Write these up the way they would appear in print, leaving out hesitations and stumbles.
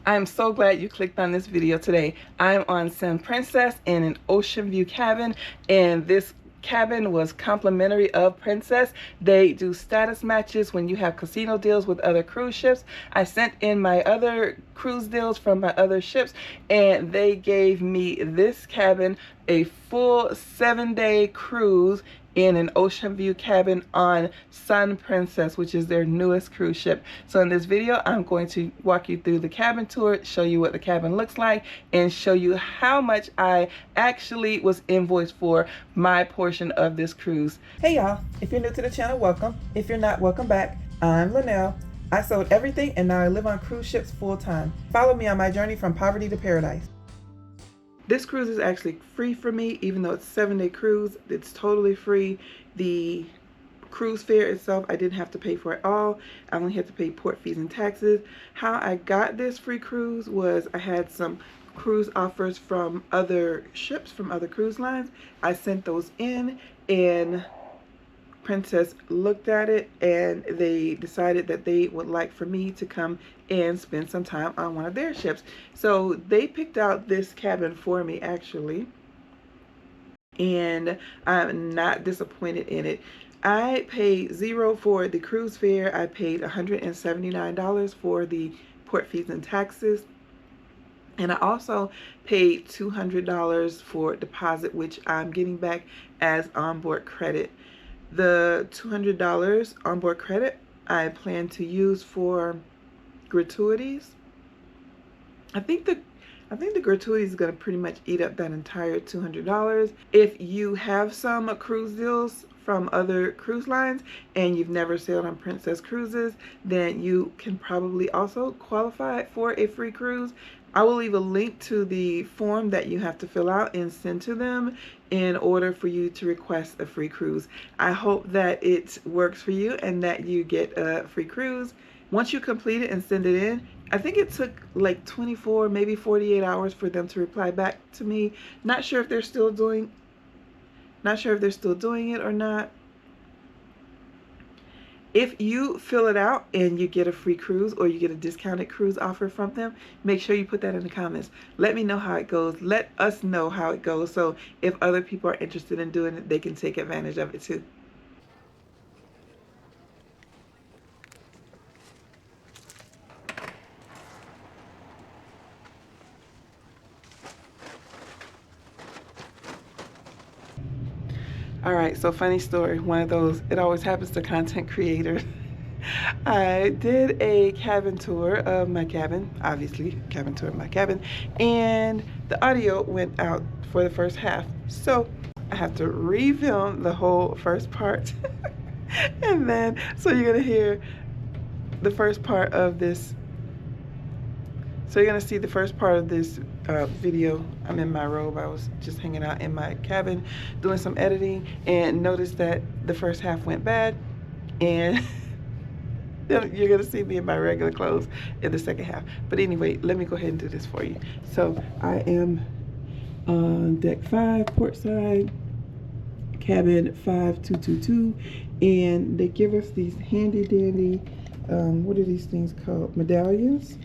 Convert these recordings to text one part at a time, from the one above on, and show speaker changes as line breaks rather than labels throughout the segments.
I'm so glad you clicked on this video today. I'm on Sun Princess in an Oceanview cabin, and this cabin was complimentary of Princess. They do status matches when you have casino deals with other cruise ships. I sent in my other cruise deals from my other ships, and they gave me this cabin a full 7-day cruise in an Oceanview cabin on Sun Princess, which is their newest cruise ship. So in this video, I'm going to walk you through the cabin tour, show you what the cabin looks like, and show you how much I actually was invoiced for my portion of this cruise. Hey y'all, if you're new to the channel, welcome. If you're not, welcome back. I'm Linnell. I sold everything and now I live on cruise ships full time. Follow me on my journey from poverty to paradise. This cruise is actually free for me, even though it's a 7-day cruise. It's totally free. The cruise fare itself, I didn't have to pay for it all. I only had to pay port fees and taxes. How I got this free cruise was I had some cruise offers from other ships, from other cruise lines. I sent those in, and Princess looked at it and they decided that they would like for me to come and spend some time on one of their ships. So they picked out this cabin for me actually, and I'm not disappointed in it. I paid $0 for the cruise fare. I paid $179 for the port fees and taxes. And I also paid $200 for deposit, which I'm getting back as onboard credit. The $200 onboard credit I plan to use for gratuities. I think the gratuity is going to pretty much eat up that entire $200. If you have some cruise deals from other cruise lines and you've never sailed on Princess Cruises, then you can probably also qualify for a free cruise. I will leave a link to the form that you have to fill out and send to them in order for you to request a free cruise. I hope that it works for you and that you get a free cruise. Once you complete it and send it in, I think it took like 24, maybe 48 hours for them to reply back to me. Not sure if they're still doing it or not. If you fill it out and you get a free cruise or you get a discounted cruise offer from them, make sure you put that in the comments. Let me know how it goes. Let us know how it goes, so if other people are interested in doing it, they can take advantage of it too. All right, so funny story, one of those, it always happens to content creators. I did a cabin tour of my cabin, obviously, cabin tour of my cabin, and the audio went out for the first half. So I have to re-film the whole first part. And then, so you're gonna hear the first part of this. So you're gonna see the first part of this video. I'm in my robe. I was just hanging out in my cabin doing some editing and noticed that the first half went bad, and you're gonna see me in my regular clothes in the second half. But anyway, let me go ahead and do this for you. So I am on deck 5, port side, cabin 5222, and they give us these handy dandy, what are these things called? Medallions.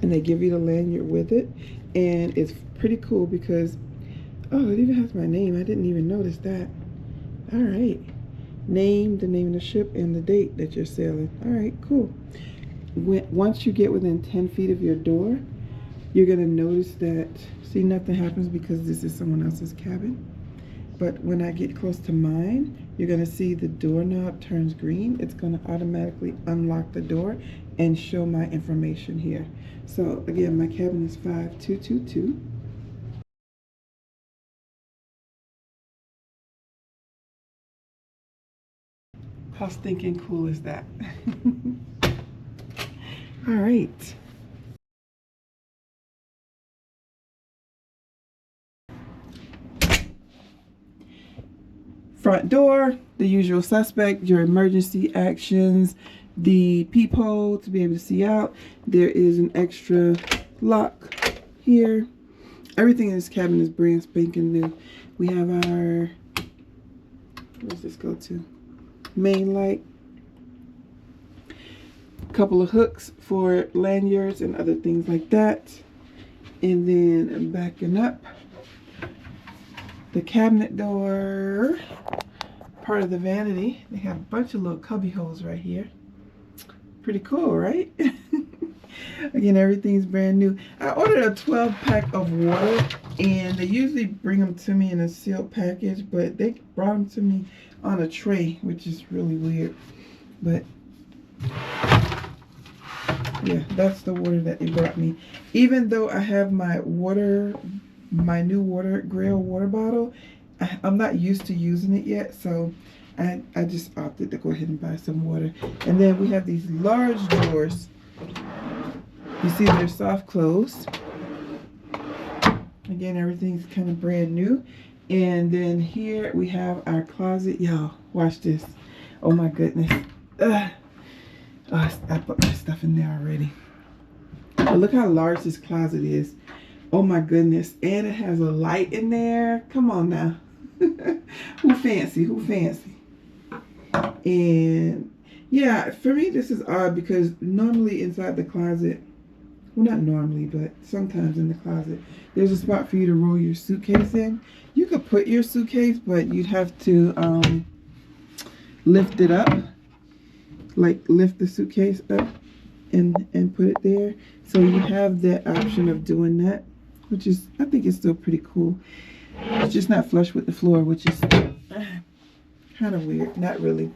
And they give you the lanyard with it, and it's pretty cool because, oh, it even has my name. I didn't even notice that. All right, name, the name of the ship, and the date that you're sailing. All right, cool. Once you get within 10 feet of your door, you're gonna notice that, see, nothing happens because this is someone else's cabin. But when I get close to mine, you're gonna see the doorknob turns green. It's gonna automatically unlock the door and show my information here. So again, my cabin is 5222. How stinking cool is that? All right. Front door, the usual suspect, your emergency actions, the peephole to be able to see out. There is an extra lock here. Everything in this cabin is brand spanking new. We have our, where's this go to? Main light. couple of hooks for lanyards and other things like that. And then backing up, the cabinet door, part of the vanity. They have a bunch of little cubby holes right here. Pretty cool, right? Again, everything's brand new. I ordered a 12-pack of water, and they usually bring them to me in a sealed package, but they brought them to me on a tray, which is really weird. But yeah, that's the water that they brought me. Even though I have my new water grill water bottle, I'm not used to using it yet, so I just opted to go ahead and buy some water. And then we have these large drawers. You see they're soft closed. Again, everything's kind of brand new. And then here we have our closet. Y'all, watch this. Oh my goodness. Oh, I put my stuff in there already. But look how large this closet is. Oh my goodness. And it has a light in there. Come on now. Who fancy? Who fancy? And yeah, for me this is odd because normally inside the closet, well, not normally, but sometimes in the closet, there's a spot for you to roll your suitcase in. You could put your suitcase, but you'd have to lift it up, like lift the suitcase up and put it there. So you have that option of doing that, which is, I think it's still pretty cool. It's just not flush with the floor, which is kind of weird. Not really.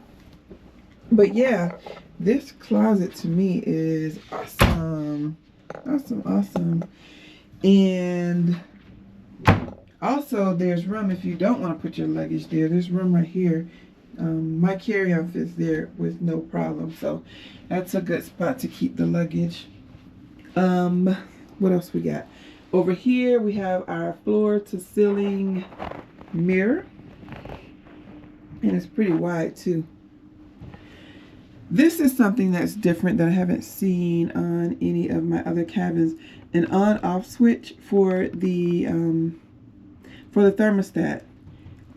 But yeah, this closet to me is awesome. Awesome. And also there's room if you don't want to put your luggage there. There's room right here. My carry-on fits there with no problem. So that's a good spot to keep the luggage. What else we got? Over here we have our floor to ceiling mirror. And it's pretty wide too. This is something that's different that I haven't seen on any of my other cabins. An on-off switch for the thermostat.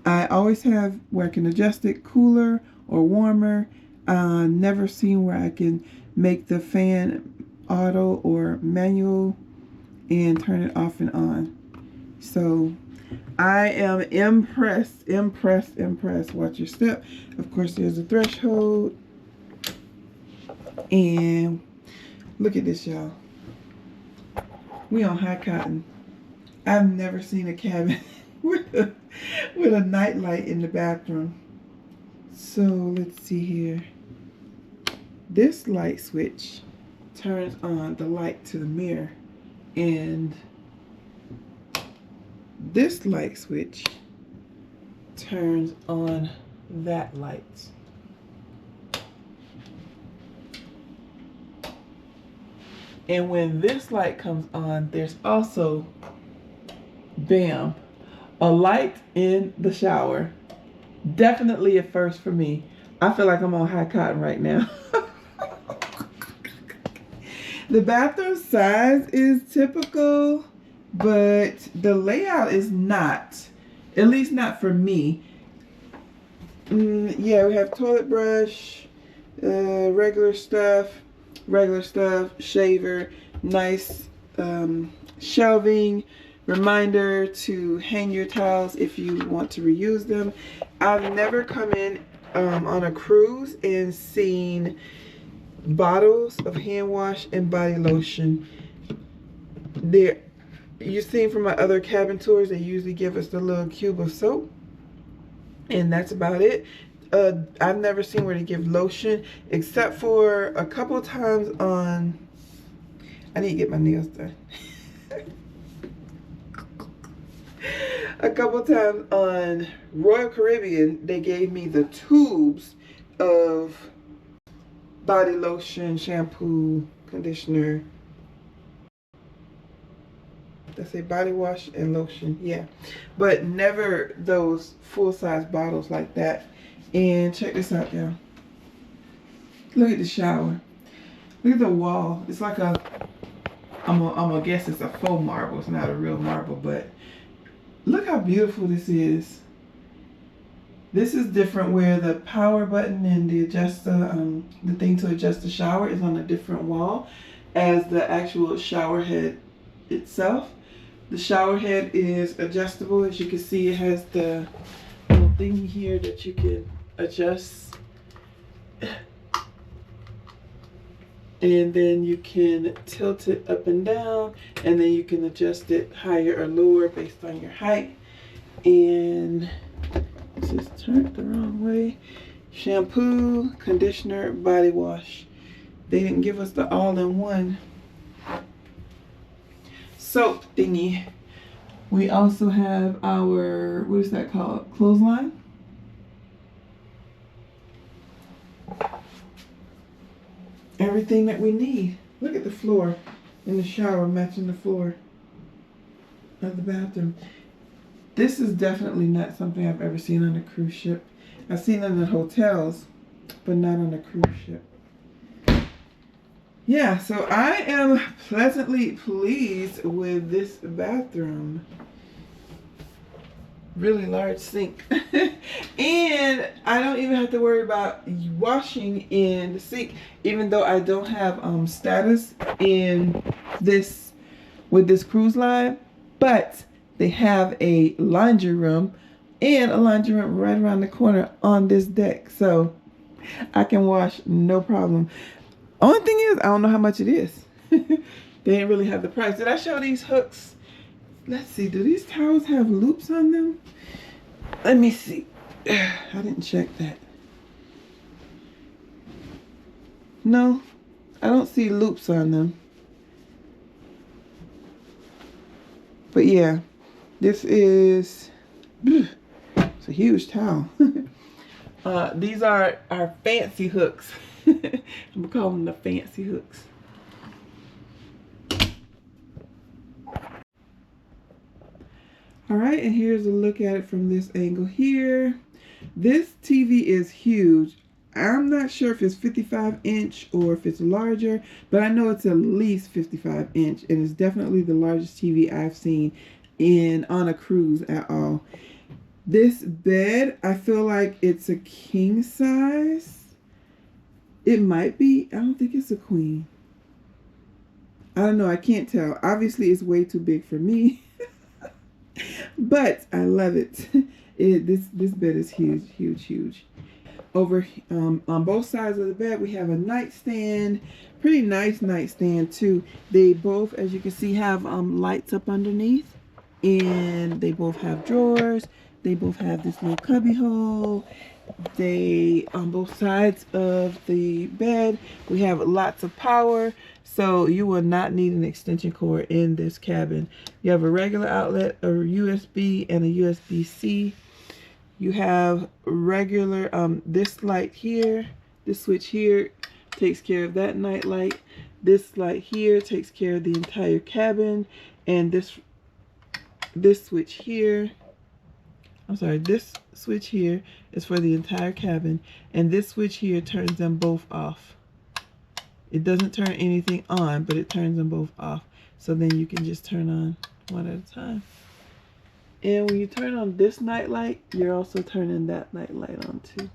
I always have where I can adjust it cooler or warmer. Never seen where I can make the fan auto or manual and turn it off and on. So I am impressed. Watch your step. Of course, there's a threshold. And look at this, y'all. We on high cotton. I've never seen a cabin with a night light in the bathroom. So let's see here. This light switch turns on the light to the mirror, and this light switch turns on that light. And when this light comes on, there's also, bam, a light in the shower. Definitely a first for me. I feel like I'm on high cotton right now. The bathroom size is typical, but the layout is not. At least not for me. Yeah, we have toilet brush, regular stuff, shaver, nice shelving, reminder to hang your towels if you want to reuse them. I've never come in on a cruise and seen bottles of hand wash and body lotion. There, you've seen from my other cabin tours, they usually give us the little cube of soap, and that's about it. I've never seen where they give lotion, except for a couple times on, I need to get my nails done. A couple times on Royal Caribbean, they gave me the tubes of body lotion, shampoo, conditioner. Let's say body wash and lotion, yeah. But never those full-size bottles like that. And check this out, y'all. Look at the shower. Look at the wall. It's like a, I'm gonna guess it's a faux marble. It's not a real marble, but look how beautiful this is. This is different where the power button and the the thing to adjust the shower is on a different wall as the actual shower head itself. The shower head is adjustable. As you can see, it has the little thingy here that you can adjust. And then you can tilt it up and down, and then you can adjust it higher or lower based on your height. And this is turned the wrong way. Shampoo, conditioner, body wash. They didn't give us the all-in-one soap thingy. We also have our, what is that called? Clothesline. Everything that we need. Look at the floor in the shower, matching the floor of the bathroom. This is definitely not something I've ever seen on a cruise ship. I've seen it in hotels, but not on a cruise ship. Yeah, so I am pleasantly pleased with this bathroom. Really large sink. And I don't even have to worry about washing in the sink, even though I don't have status in this with this cruise line. But they have a laundry room and a laundry room right around the corner on this deck. So I can wash no problem. Only thing is, I don't know how much it is. They didn't really have the price. Did I show these hooks? Let's see, do these towels have loops on them? Let me see. I didn't check that. No, I don't see loops on them. But yeah, this is, it's a huge towel. These are our fancy hooks. I'm calling them the fancy hooks. All right, and here's a look at it from this angle here. This TV is huge. I'm not sure if it's 55-inch or if it's larger, but I know it's at least 55-inch, and it's definitely the largest TV I've seen on a cruise at all. This bed, I feel like it's a king size. It might be. I don't think it's a queen. I don't know. I can't tell. Obviously, it's way too big for me. But I love it. This bed is huge, huge, huge. Over on both sides of the bed, we have a nightstand. Pretty nice nightstand too. They both, as you can see, have lights up underneath, and they both have drawers. They both have this little cubby hole. They, on both sides of the bed, we have lots of power, so you will not need an extension cord in this cabin. You have a regular outlet, a USB, and a USB-C. You have regular, this light here, this switch here takes care of that night light. This light here takes care of the entire cabin, and this switch here, this switch here is for the entire cabin, and this switch here turns them both off. It doesn't turn anything on, but it turns them both off. So then you can just turn on one at a time. And when you turn on this night light, you're also turning that night light on too.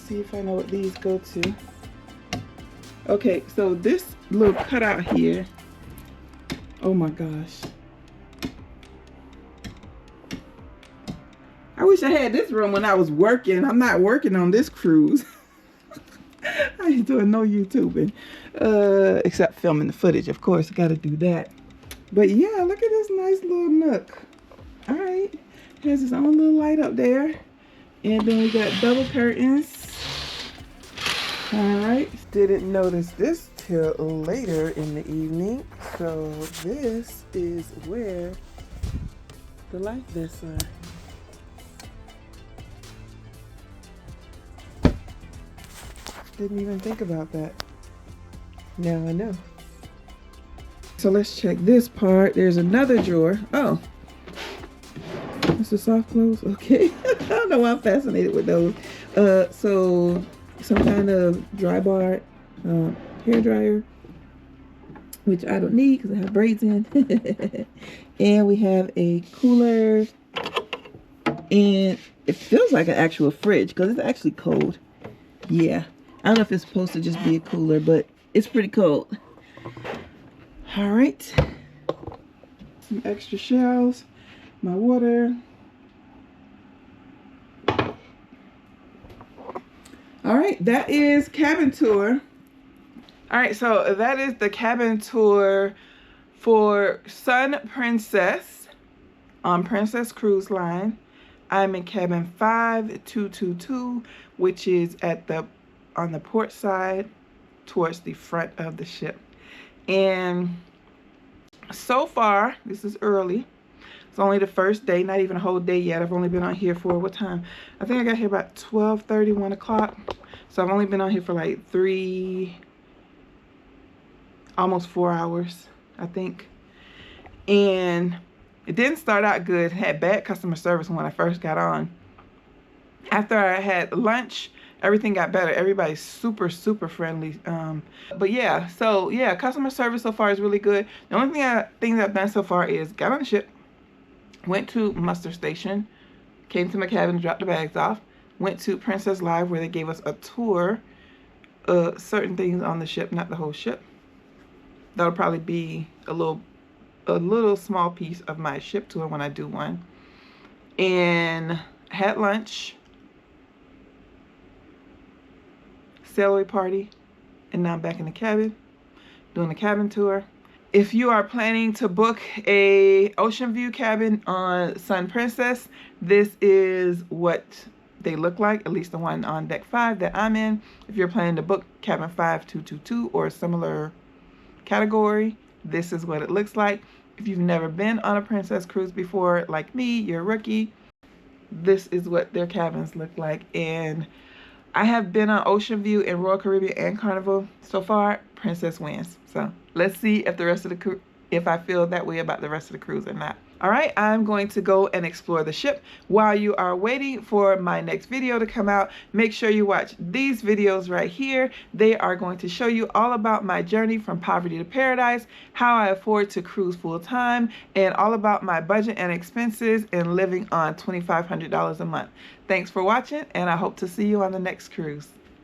See if I know what these go to. Okay, so this little cutout here, oh my gosh. wish I had this room when I was working. I'm not working on this cruise. I ain't doing no YouTubing. Except filming the footage, of course. I gotta do that. But yeah, look at this nice little nook. Alright. Has its own little light up there. And then we got double curtains. Alright. Didn't notice this till later in the evening. So this is where the light vests are. Didn't even think about that. Now I know. So let's check this part. There's another drawer. Oh. It's the soft clothes. Okay. I don't know why I'm fascinated with those. So some kind of dry bar hair dryer, which I don't need because I have braids in. And we have a cooler. And it feels like an actual fridge because it's actually cold. Yeah. I don't know if it's supposed to just be a cooler, but it's pretty cold. All right. Some extra shelves. My water. All right, that is cabin tour. All right, so that is the cabin tour for Sun Princess on Princess Cruise Line. I'm in cabin 5222, which is on the port side towards the front of the ship. And so far, this is early. It's only the first day, not even a whole day yet. I've only been on here for what time? I think I got here about 12:30, 1 o'clock. So I've only been on here for like almost 4 hours, I think. And it didn't start out good. Had bad customer service when I first got on. After I had lunch, everything got better. Everybody's super, super friendly. But yeah, so yeah, customer service so far is really good. The only things I've done so far is got on the ship, went to muster station, came to my cabin to drop the bags off, went to Princess Live where they gave us a tour of certain things on the ship, not the whole ship. That'll probably be a little small piece of my ship tour when I do one. And had lunch, celery party, and now I'm back in the cabin doing the cabin tour. If you are planning to book a Oceanview cabin on Sun Princess, this is what they look like, at least the one on deck 5 that I'm in. If you're planning to book cabin 5222 or a similar category, this is what it looks like. If you've never been on a Princess cruise before, like me, you're a rookie, this is what their cabins look like. And I have been on Oceanview and Royal Caribbean and Carnival. So far, Princess wins. So let's see if the rest of the if I feel that way about the rest of the cruise or not. All right, I'm going to go and explore the ship. While you are waiting for my next video to come out, make sure you watch these videos right here. They are going to show you all about my journey from poverty to paradise, how I afford to cruise full time, and all about my budget and expenses and living on $2,500 a month. Thanks for watching, and I hope to see you on the next cruise.